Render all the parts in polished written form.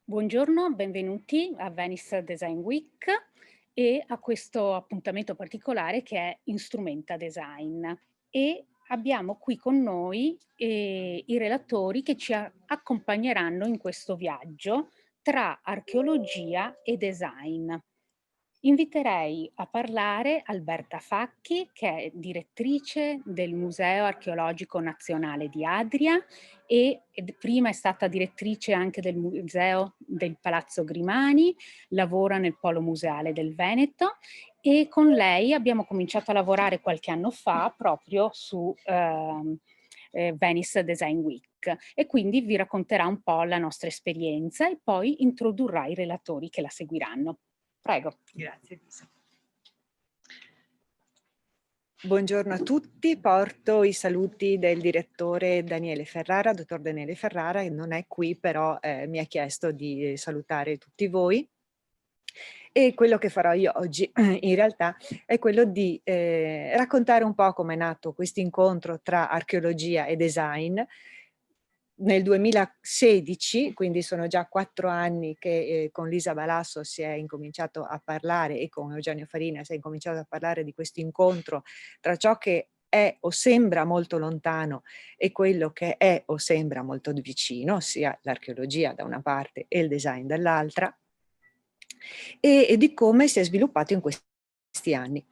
Buongiorno, benvenuti a Venice Design Week e a questo appuntamento particolare che è Instrumenta Design. E abbiamo qui con noi i relatori che accompagneranno in questo viaggio tra archeologia e design. Inviterei a parlare Alberta Facchi, che è direttrice del Museo Archeologico Nazionale di Adria ed prima è stata direttrice anche del Museo del Palazzo Grimani, lavora nel Polo Museale del Veneto e con lei abbiamo cominciato a lavorare qualche anno fa proprio su Venice Design Week e quindi vi racconterà un po' la nostra esperienza e poi introdurrà i relatori che la seguiranno. Prego. Grazie Lisa. Buongiorno a tutti, porto i saluti del direttore Daniele Ferrara, dottor Daniele Ferrara, che non è qui, però mi ha chiesto di salutare tutti voi. E quello che farò io oggi in realtà è quello di raccontare un po' come è nato questo incontro tra archeologia e design. Nel 2016, quindi sono già 4 anni che con Lisa Balasso si è incominciato a parlare e con Eugenio Farina si è incominciato a parlare di questo incontro tra ciò che è o sembra molto lontano e quello che è o sembra molto vicino, ossia l'archeologia da una parte e il design dall'altra, e di come si è sviluppato in questi anni.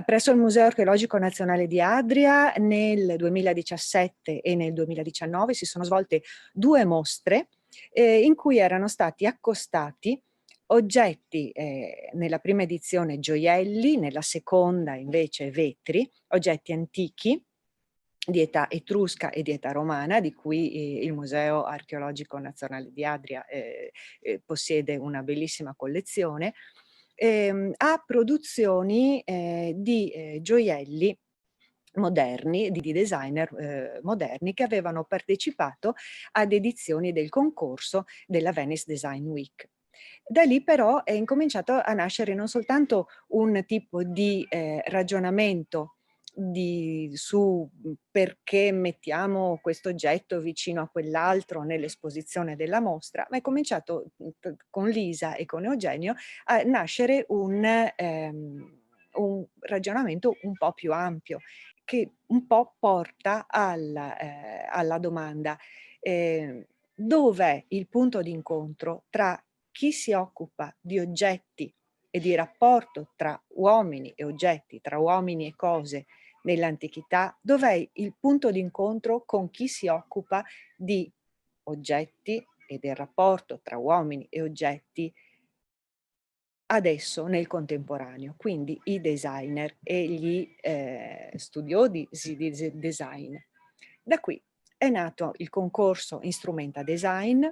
Presso il Museo Archeologico Nazionale di Adria nel 2017 e nel 2019 si sono svolte 2 mostre in cui erano stati accostati oggetti, nella prima edizione gioielli, nella seconda invece vetri, oggetti antichi di età etrusca e di età romana, di cui il Museo Archeologico Nazionale di Adria possiede una bellissima collezione, a produzioni di gioielli moderni, di designer moderni che avevano partecipato ad edizioni del concorso della Venice Design Week. Da lì però è incominciato a nascere non soltanto un tipo di ragionamento su perché mettiamo questo oggetto vicino a quell'altro nell'esposizione della mostra, ma è cominciato con Lisa e con Eugenio a nascere un ragionamento un po' più ampio, che un po' porta alla domanda: dov'è il punto d'incontro tra chi si occupa di oggetti e di rapporto tra uomini e oggetti, tra uomini e cose nell'antichità, dov'è il punto d'incontro con chi si occupa di oggetti e del rapporto tra uomini e oggetti adesso nel contemporaneo, quindi i designer e gli studiosi di design. Da qui è nato il concorso Instrumenta Design,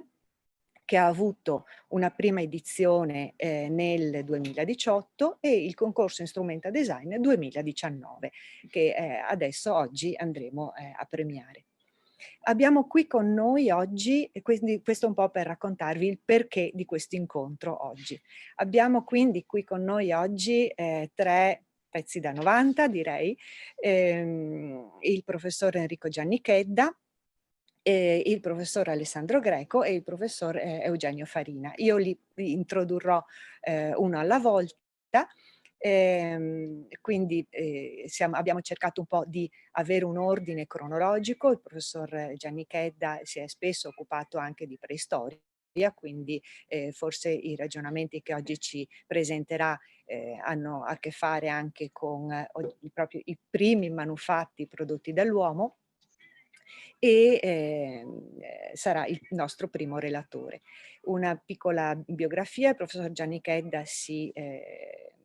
che ha avuto una prima edizione nel 2018 e il concorso Instrumenta Design 2019, che adesso oggi andremo a premiare. Abbiamo qui con noi oggi, e quindi questo un po' per raccontarvi il perché di questo incontro oggi. Abbiamo quindi qui con noi oggi 3 pezzi da 90 direi, il professor Enrico Giannichedda, il professor Alessandro Greco e il professor Eugenio Farina. Io li introdurrò uno alla volta, quindi abbiamo cercato un po' di avere un ordine cronologico. Il professor Giannichedda si è spesso occupato anche di preistoria, quindi forse i ragionamenti che oggi ci presenterà hanno a che fare anche con proprio i primi manufatti prodotti dall'uomo, e sarà il nostro primo relatore. Una piccola biografia: il professor Giannichedda si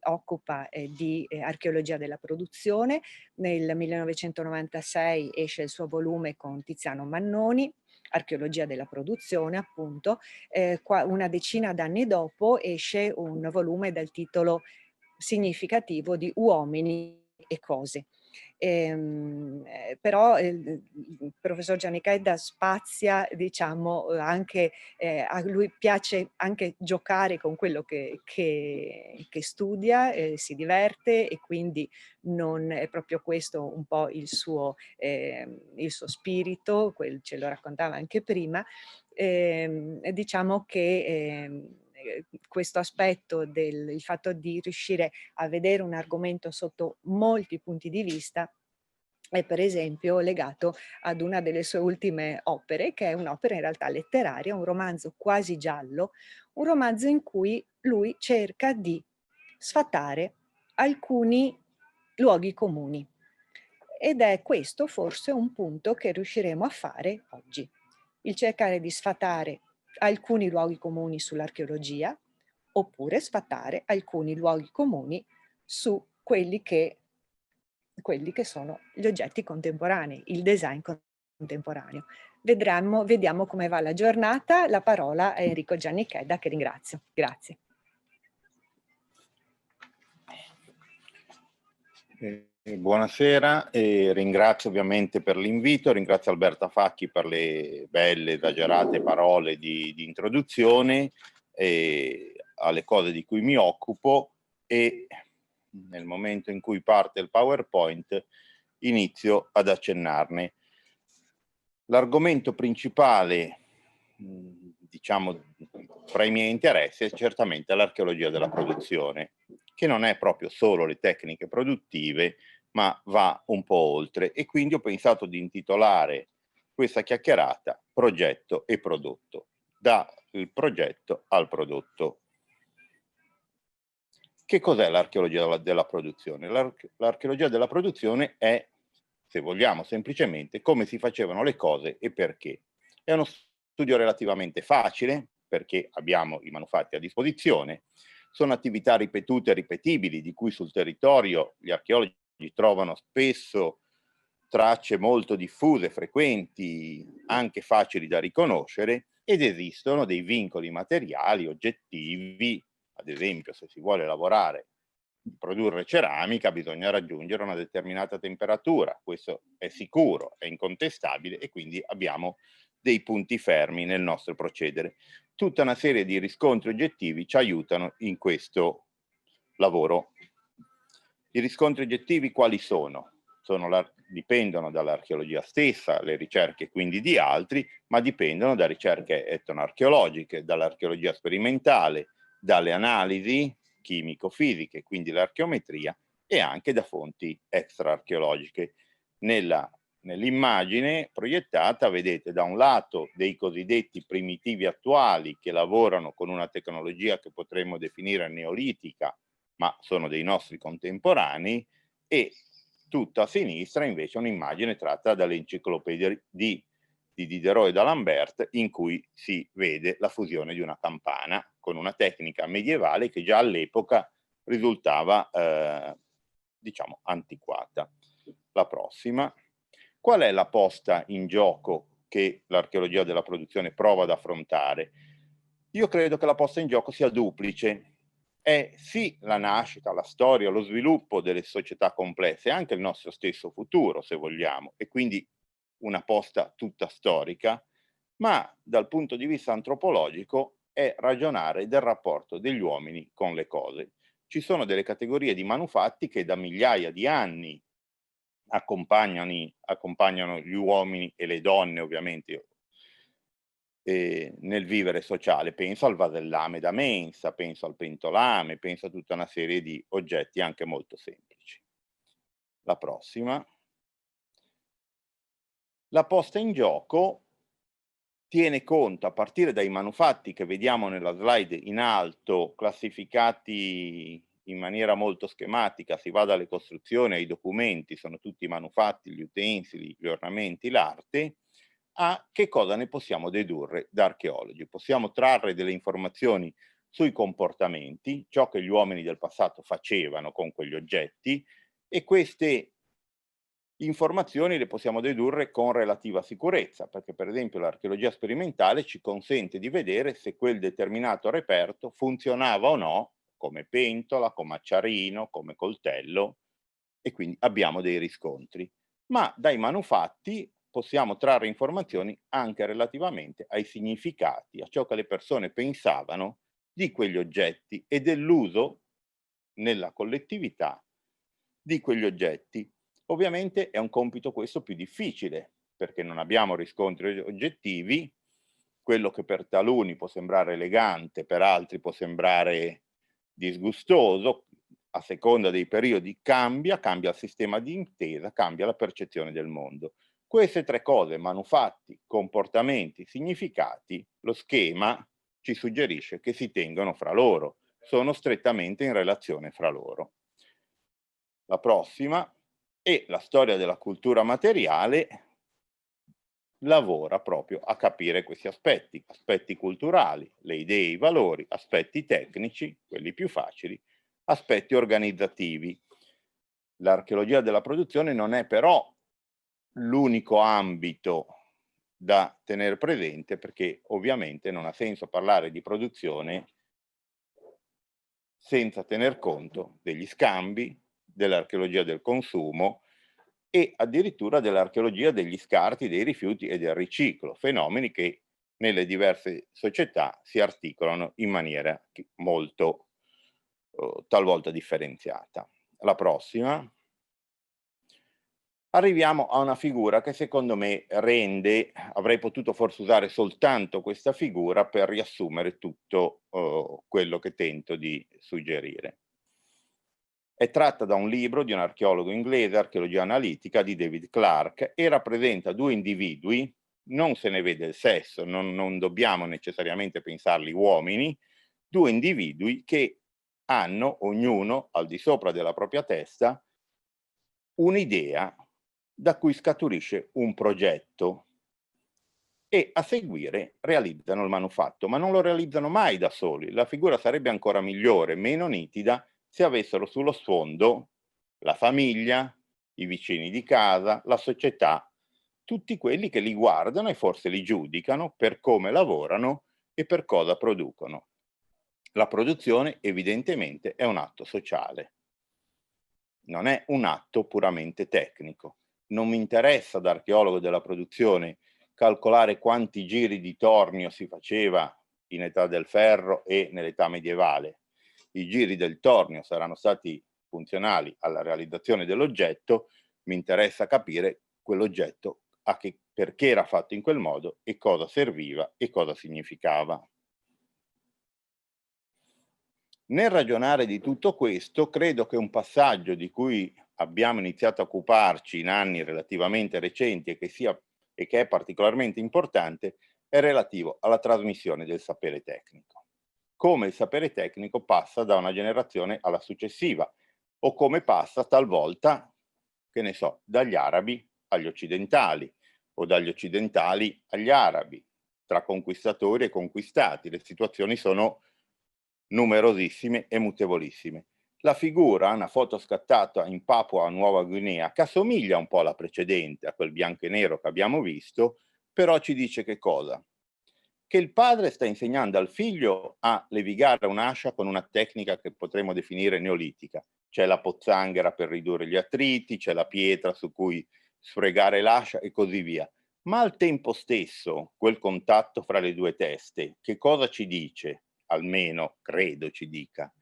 occupa di archeologia della produzione. Nel 1996 esce il suo volume con Tiziano Mannoni, Archeologia della produzione, appunto. Una decina d'anni dopo esce un volume dal titolo significativo di Uomini e cose. Però il professor Gianni Chedda spazia, diciamo, anche, a lui piace anche giocare con quello che studia, si diverte, e quindi non è proprio questo un po' il suo spirito, ce lo raccontava anche prima. Diciamo che questo aspetto il fatto di riuscire a vedere un argomento sotto molti punti di vista è per esempio legato ad una delle sue ultime opere, che è un'opera in realtà letteraria, un romanzo quasi giallo, un romanzo in cui lui cerca di sfatare alcuni luoghi comuni. Ed è questo forse un punto che riusciremo a fare oggi, il cercare di sfatare alcuni luoghi comuni sull'archeologia, oppure sfatare alcuni luoghi comuni su quelli che sono gli oggetti contemporanei, il design contemporaneo. Vediamo come va la giornata. La parola a Enrico Gianni Chedda, che ringrazio. Grazie. Buonasera, ringrazio ovviamente per l'invito, ringrazio Alberta Facchi per le belle, esagerate parole di introduzione alle cose di cui mi occupo, e nel momento in cui parte il PowerPoint inizio ad accennarne. L'argomento principale, diciamo, fra i miei interessi è certamente l'archeologia della produzione, che non è proprio solo le tecniche produttive, ma va un po' oltre, e quindi ho pensato di intitolare questa chiacchierata Progetto e prodotto, dal progetto al prodotto. Che cos'è l'archeologia della produzione? L'archeologia della produzione è, se vogliamo, semplicemente come si facevano le cose e perché. È uno studio relativamente facile, perché abbiamo i manufatti a disposizione, sono attività ripetute e ripetibili, di cui sul territorio gli archeologi trovano spesso tracce molto diffuse, frequenti, anche facili da riconoscere, ed esistono dei vincoli materiali, oggettivi. Ad esempio, se si vuole lavorare, produrre ceramica, bisogna raggiungere una determinata temperatura, questo è sicuro, è incontestabile, e quindi abbiamo dei punti fermi nel nostro procedere. Tutta una serie di riscontri oggettivi ci aiutano in questo lavoro. I riscontri oggettivi quali sono? Dipendono dall'archeologia stessa, le ricerche quindi di altri, ma dipendono da ricerche etnoarcheologiche, dall'archeologia sperimentale, dalle analisi chimico-fisiche, quindi l'archeometria, e anche da fonti extraarcheologiche. Nell'immagine proiettata vedete da un lato dei cosiddetti primitivi attuali, che lavorano con una tecnologia che potremmo definire neolitica, ma sono dei nostri contemporanei, e tutto a sinistra invece un'immagine tratta dall'enciclopedia di Diderot e d'Alembert, in cui si vede la fusione di una campana con una tecnica medievale che già all'epoca risultava diciamo antiquata. La prossima. Qual è la posta in gioco che l'archeologia della produzione prova ad affrontare? Io credo che la posta in gioco sia duplice. È sì la nascita, la storia, lo sviluppo delle società complesse, anche il nostro stesso futuro, se vogliamo, e quindi una posta tutta storica, ma dal punto di vista antropologico è ragionare del rapporto degli uomini con le cose. Ci sono delle categorie di manufatti che da migliaia di anni accompagnano gli uomini e le donne, ovviamente, nel vivere sociale. Penso al vasellame da mensa, penso al pentolame, penso a tutta una serie di oggetti anche molto semplici. La prossima. La posta in gioco tiene conto, a partire dai manufatti che vediamo nella slide in alto, classificati in maniera molto schematica, si va dalle costruzioni ai documenti, sono tutti i manufatti, gli utensili, gli ornamenti, l'arte, a che cosa ne possiamo dedurre da archeologi. Possiamo trarre delle informazioni sui comportamenti, ciò che gli uomini del passato facevano con quegli oggetti, e queste informazioni le possiamo dedurre con relativa sicurezza, perché per esempio l'archeologia sperimentale ci consente di vedere se quel determinato reperto funzionava o no come pentola, come acciarino, come coltello, e quindi abbiamo dei riscontri. Ma dai manufatti possiamo trarre informazioni anche relativamente ai significati, a ciò che le persone pensavano di quegli oggetti e dell'uso nella collettività di quegli oggetti. Ovviamente è un compito questo più difficile, perché non abbiamo riscontri oggettivi, quello che per taluni può sembrare elegante, per altri può sembrare disgustoso, a seconda dei periodi cambia il sistema di intesa, cambia la percezione del mondo. Queste tre cose, manufatti, comportamenti, significati, lo schema ci suggerisce che si tengono fra loro, sono strettamente in relazione fra loro. La prossima è la storia della cultura materiale, lavora proprio a capire questi aspetti, aspetti culturali, le idee, i valori, aspetti tecnici, quelli più facili, aspetti organizzativi. L'archeologia della produzione non è però l'unico ambito da tenere presente, perché ovviamente non ha senso parlare di produzione senza tener conto degli scambi, dell'archeologia del consumo e addirittura dell'archeologia degli scarti, dei rifiuti e del riciclo, fenomeni che nelle diverse società si articolano in maniera molto talvolta differenziata. La prossima. Arriviamo a una figura che secondo me rende, avrei potuto forse usare soltanto questa figura per riassumere tutto quello che tento di suggerire. È tratta da un libro di un archeologo inglese, Archeologia analitica, di David Clark, e rappresenta due individui, non se ne vede il sesso, non dobbiamo necessariamente pensarli uomini, due individui che hanno, ognuno al di sopra della propria testa, un'idea da cui scaturisce un progetto e a seguire realizzano il manufatto, ma non lo realizzano mai da soli. La figura sarebbe ancora migliore, meno nitida, se avessero sullo sfondo la famiglia, i vicini di casa, la società, tutti quelli che li guardano e forse li giudicano per come lavorano e per cosa producono. La produzione evidentemente è un atto sociale, non è un atto puramente tecnico. Non mi interessa da archeologo della produzione calcolare quanti giri di tornio si faceva in età del ferro e nell'età medievale. I giri del tornio saranno stati funzionali alla realizzazione dell'oggetto, mi interessa capire quell'oggetto perché era fatto in quel modo e cosa serviva e cosa significava. Nel ragionare di tutto questo, credo che un passaggio di cui abbiamo iniziato a occuparci in anni relativamente recenti e che è particolarmente importante è relativo alla trasmissione del sapere tecnico. Come il sapere tecnico passa da una generazione alla successiva o come passa talvolta, che ne so, dagli arabi agli occidentali o dagli occidentali agli arabi, tra conquistatori e conquistati. Le situazioni sono numerosissime e mutevolissime. La figura, una foto scattata in Papua Nuova Guinea, che assomiglia un po' alla precedente, a quel bianco e nero che abbiamo visto, però ci dice che cosa? Che il padre sta insegnando al figlio a levigare un'ascia con una tecnica che potremmo definire neolitica. C'è la pozzanghera per ridurre gli attriti, c'è la pietra su cui sfregare l'ascia e così via. Ma al tempo stesso, quel contatto fra le due teste, che cosa ci dice? Almeno credo ci dica,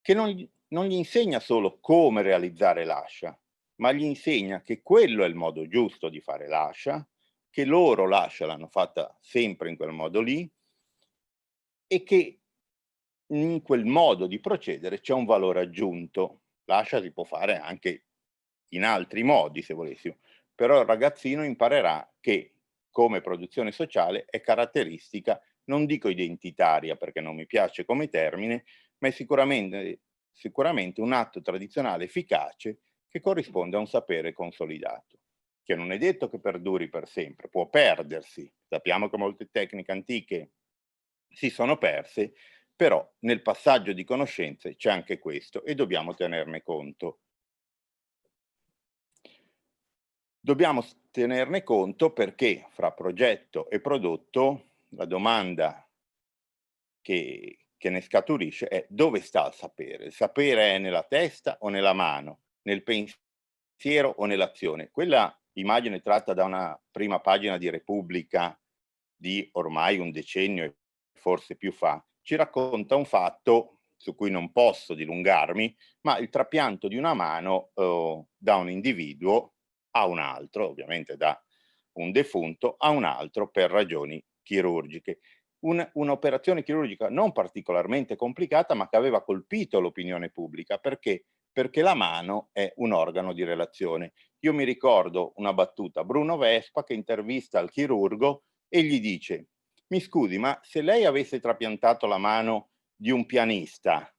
che non gli insegna solo come realizzare l'ascia, ma gli insegna che quello è il modo giusto di fare l'ascia, che loro l'ascia l'hanno fatta sempre in quel modo lì e che in quel modo di procedere c'è un valore aggiunto. L'ascia si può fare anche in altri modi, se volessimo, però il ragazzino imparerà che come produzione sociale è caratteristica, non dico identitaria perché non mi piace come termine, ma è sicuramente un atto tradizionale efficace che corrisponde a un sapere consolidato, che non è detto che perduri per sempre, può perdersi. Sappiamo che molte tecniche antiche si sono perse, però nel passaggio di conoscenze c'è anche questo e dobbiamo tenerne conto. Dobbiamo tenerne conto perché fra progetto e prodotto la domanda che ne scaturisce è: dove sta il sapere? Il sapere è nella testa o nella mano? nel pensiero o nell'azione. Quella immagine tratta da una prima pagina di Repubblica di ormai un decennio e forse più fa, ci racconta un fatto su cui non posso dilungarmi, ma il trapianto di una mano da un individuo a un altro, ovviamente da un defunto, a un altro per ragioni chirurgiche. Un'operazione chirurgica non particolarmente complicata, ma che aveva colpito l'opinione pubblica. Perché? Perché la mano è un organo di relazione. Io mi ricordo una battuta, Bruno Vespa che intervista il chirurgo e gli dice: mi scusi, ma se lei avesse trapiantato la mano di un pianista,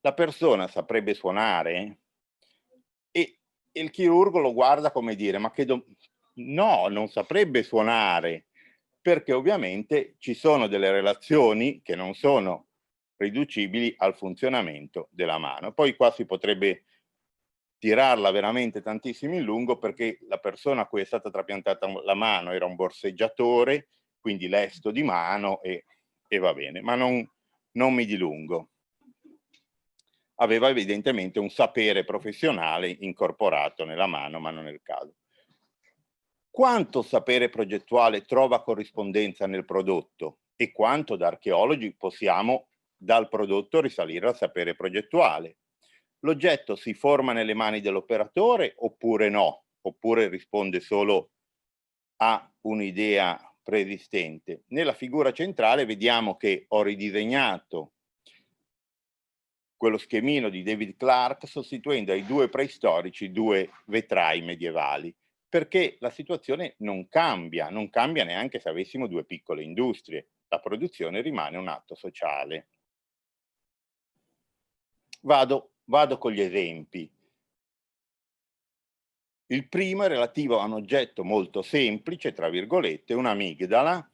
la persona saprebbe suonare? E il chirurgo lo guarda come dire, ma che no, non saprebbe suonare, perché ovviamente ci sono delle relazioni che non sono riducibili al funzionamento della mano. Poi qua si potrebbe tirarla veramente tantissimo in lungo, perché la persona a cui è stata trapiantata la mano era un borseggiatore, quindi lesto di mano e va bene, ma non mi dilungo. Aveva evidentemente un sapere professionale incorporato nella mano, ma non nel caso. Quanto sapere progettuale trova corrispondenza nel prodotto e quanto da archeologi possiamo dal prodotto risalire al sapere progettuale? L'oggetto si forma nelle mani dell'operatore oppure no? Oppure risponde solo a un'idea preesistente? Nella figura centrale vediamo che ho ridisegnato quello schemino di David Clark sostituendo ai due preistorici due vetrai medievali, perché la situazione non cambia neanche se avessimo due piccole industrie, la produzione rimane un atto sociale. Vado con gli esempi. Il primo è relativo a un oggetto molto semplice, tra virgolette, un'amigdala,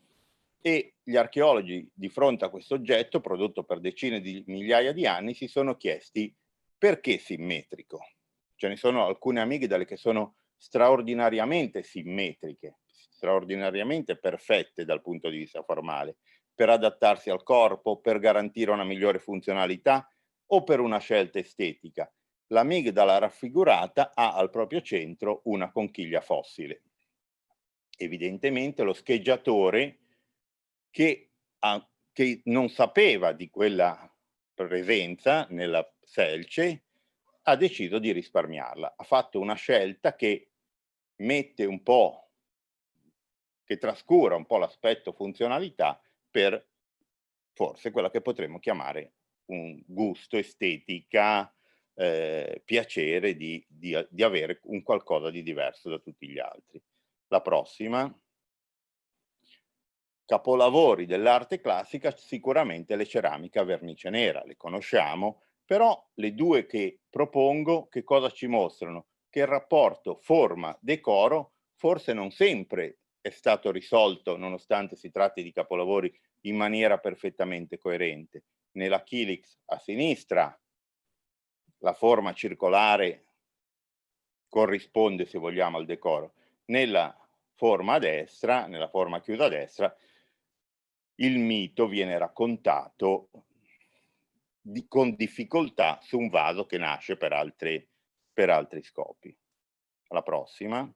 e gli archeologi di fronte a questo oggetto, prodotto per decine di migliaia di anni, si sono chiesti perché simmetrico. Ce ne sono alcune amigdale che sono straordinariamente simmetriche, straordinariamente perfette dal punto di vista formale, per adattarsi al corpo, per garantire una migliore funzionalità o per una scelta estetica. L'amigdala raffigurata ha al proprio centro una conchiglia fossile. Evidentemente lo scheggiatore che non sapeva di quella presenza nella selce ha deciso di risparmiarla. Ha fatto una scelta che mette un po', che trascura un po' l'aspetto funzionalità per forse quella che potremmo chiamare un gusto, estetica, piacere di avere un qualcosa di diverso da tutti gli altri. La prossima. Capolavori dell'arte classica, sicuramente le ceramiche a vernice nera, le conosciamo, però le due che propongo che cosa ci mostrano? Che il rapporto forma-decoro forse non sempre è stato risolto, nonostante si tratti di capolavori, in maniera perfettamente coerente. Nella Chilix a sinistra la forma circolare corrisponde, se vogliamo, al decoro. Nella forma a destra, nella forma chiusa a destra, il mito viene raccontato con difficoltà su un vaso che nasce per altri scopi. La prossima.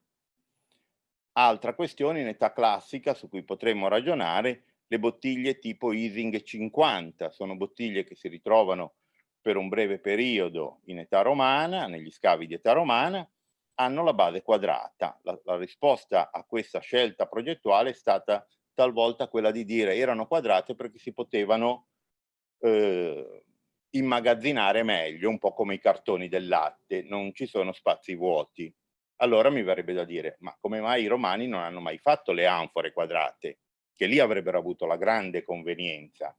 Altra questione in età classica su cui potremmo ragionare, le bottiglie tipo Ising 50, sono bottiglie che si ritrovano per un breve periodo in età romana, negli scavi di età romana, hanno la base quadrata. La risposta a questa scelta progettuale è stata talvolta quella di dire erano quadrate perché si potevano immagazzinare meglio, un po' come i cartoni del latte, non ci sono spazi vuoti. Allora mi verrebbe da dire, ma come mai i romani non hanno mai fatto le anfore quadrate, che lì avrebbero avuto la grande convenienza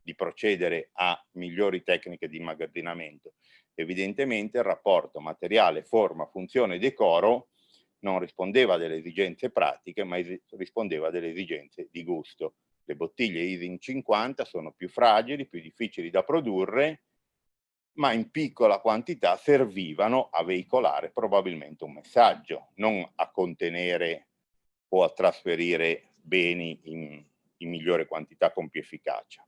di procedere a migliori tecniche di immagazzinamento? Evidentemente il rapporto materiale, forma, funzione e decoro non rispondeva a delle esigenze pratiche, ma rispondeva a delle esigenze di gusto. Le bottiglie Ising 50 sono più fragili, più difficili da produrre, ma in piccola quantità servivano a veicolare probabilmente un messaggio, non a contenere o a trasferire beni in migliore quantità con più efficacia.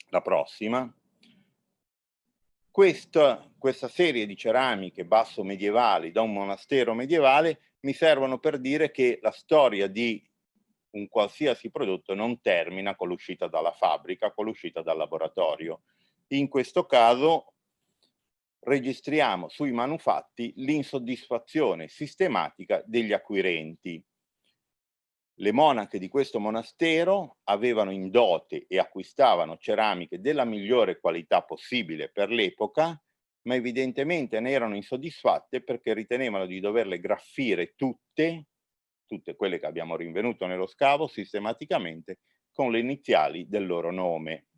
La prossima. Questa serie di ceramiche basso medievali da un monastero medievale mi servono per dire che la storia di un qualsiasi prodotto non termina con l'uscita dalla fabbrica, con l'uscita dal laboratorio. In questo caso registriamo sui manufatti l'insoddisfazione sistematica degli acquirenti. Le monache di questo monastero avevano in dote e acquistavano ceramiche della migliore qualità possibile per l'epoca, ma evidentemente ne erano insoddisfatte perché ritenevano di doverle graffire tutte quelle che abbiamo rinvenuto nello scavo sistematicamente con le iniziali del loro nome,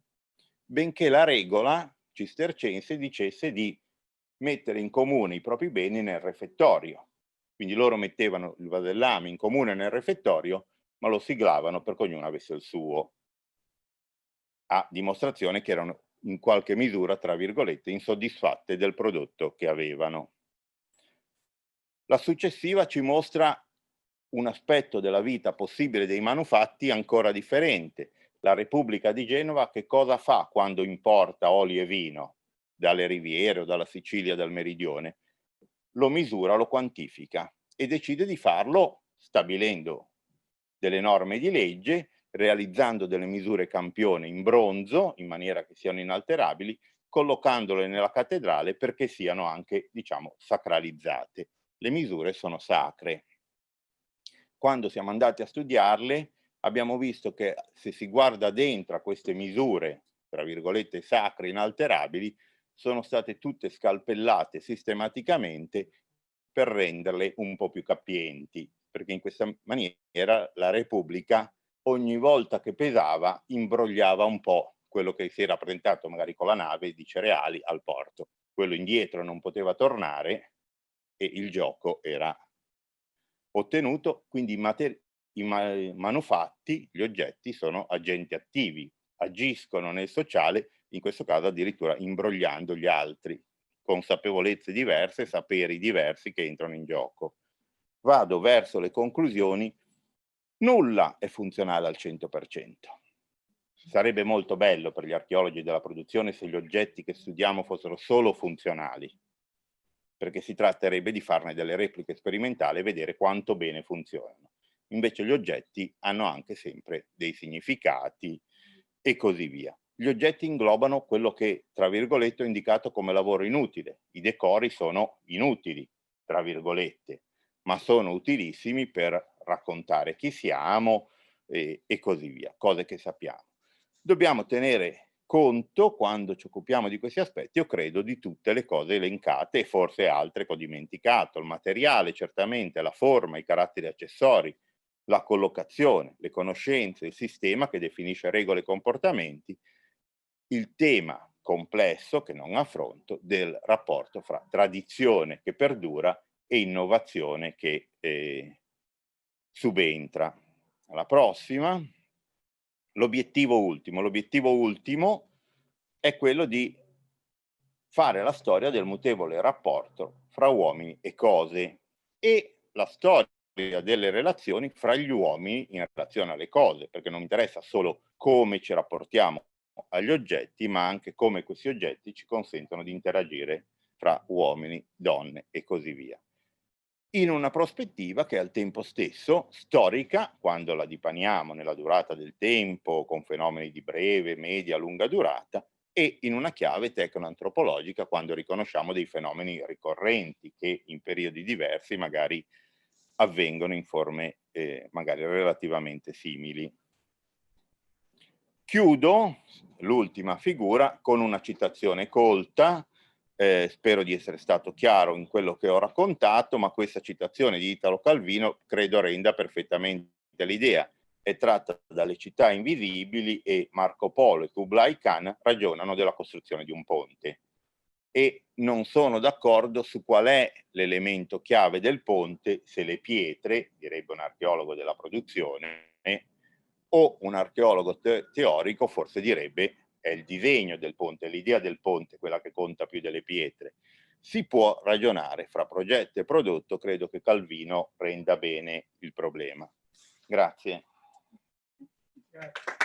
benché la regola cistercense dicesse di mettere in comune i propri beni nel refettorio. Quindi loro mettevano il vasellame in comune nel refettorio, ma lo siglavano perché ognuno avesse il suo, a dimostrazione che erano in qualche misura, tra virgolette, insoddisfatte del prodotto che avevano. La successiva ci mostra un aspetto della vita possibile dei manufatti ancora differente. La Repubblica di Genova che cosa fa quando importa olio e vino dalle riviere o dalla Sicilia, dal meridione? Lo misura, lo quantifica e decide di farlo stabilendo delle norme di legge, realizzando delle misure campione in bronzo in maniera che siano inalterabili, collocandole nella cattedrale perché siano anche, diciamo, sacralizzate. Le misure sono sacre. Quando siamo andati a studiarle abbiamo visto che se si guarda dentro a queste misure, tra virgolette, sacre, inalterabili, sono state tutte scalpellate sistematicamente per renderle un po' più capienti, perché in questa maniera la Repubblica ogni volta che pesava imbrogliava un po' quello che si era presentato magari con la nave di cereali al porto. Quello indietro non poteva tornare e il gioco era ottenuto, quindi i manufatti, gli oggetti sono agenti attivi, agiscono nel sociale, in questo caso addirittura imbrogliando gli altri, consapevolezze diverse, saperi diversi che entrano in gioco. Vado verso le conclusioni. Nulla è funzionale al 100%. Sarebbe molto bello per gli archeologi della produzione se gli oggetti che studiamo fossero solo funzionali, perché si tratterebbe di farne delle repliche sperimentali e vedere quanto bene funzionano. Invece gli oggetti hanno anche sempre dei significati e così via. Gli oggetti inglobano quello che, tra virgolette, ho indicato come lavoro inutile. I decori sono inutili, tra virgolette, ma sono utilissimi per raccontare chi siamo e così via, cose che sappiamo. Dobbiamo tenere conto, quando ci occupiamo di questi aspetti, io credo, di tutte le cose elencate e forse altre che ho dimenticato. Il materiale, certamente, la forma, i caratteri accessori, la collocazione, le conoscenze, il sistema che definisce regole e comportamenti, il tema complesso che non affronto del rapporto fra tradizione che perdura e innovazione che subentra. Alla prossima. L'obiettivo ultimo è quello di fare la storia del mutevole rapporto fra uomini e cose e la storia delle relazioni fra gli uomini in relazione alle cose, perché non mi interessa solo come ci rapportiamo agli oggetti, ma anche come questi oggetti ci consentono di interagire fra uomini, donne e così via, in una prospettiva che è al tempo stesso storica, quando la dipaniamo nella durata del tempo, con fenomeni di breve, media, lunga durata, e in una chiave tecnoantropologica, quando riconosciamo dei fenomeni ricorrenti che in periodi diversi magari avvengono in forme magari relativamente simili. Chiudo l'ultima figura con una citazione colta. Spero di essere stato chiaro in quello che ho raccontato, ma questa citazione di Italo Calvino credo renda perfettamente l'idea. È tratta dalle città invisibili e Marco Polo e Kublai Khan ragionano della costruzione di un ponte e non sono d'accordo su qual è l'elemento chiave del ponte, se le pietre, direbbe un archeologo della produzione, o un archeologo teorico forse direbbe è il disegno del ponte, l'idea del ponte, quella che conta più delle pietre. Si può ragionare fra progetto e prodotto, credo che Calvino renda bene il problema. Grazie. Grazie.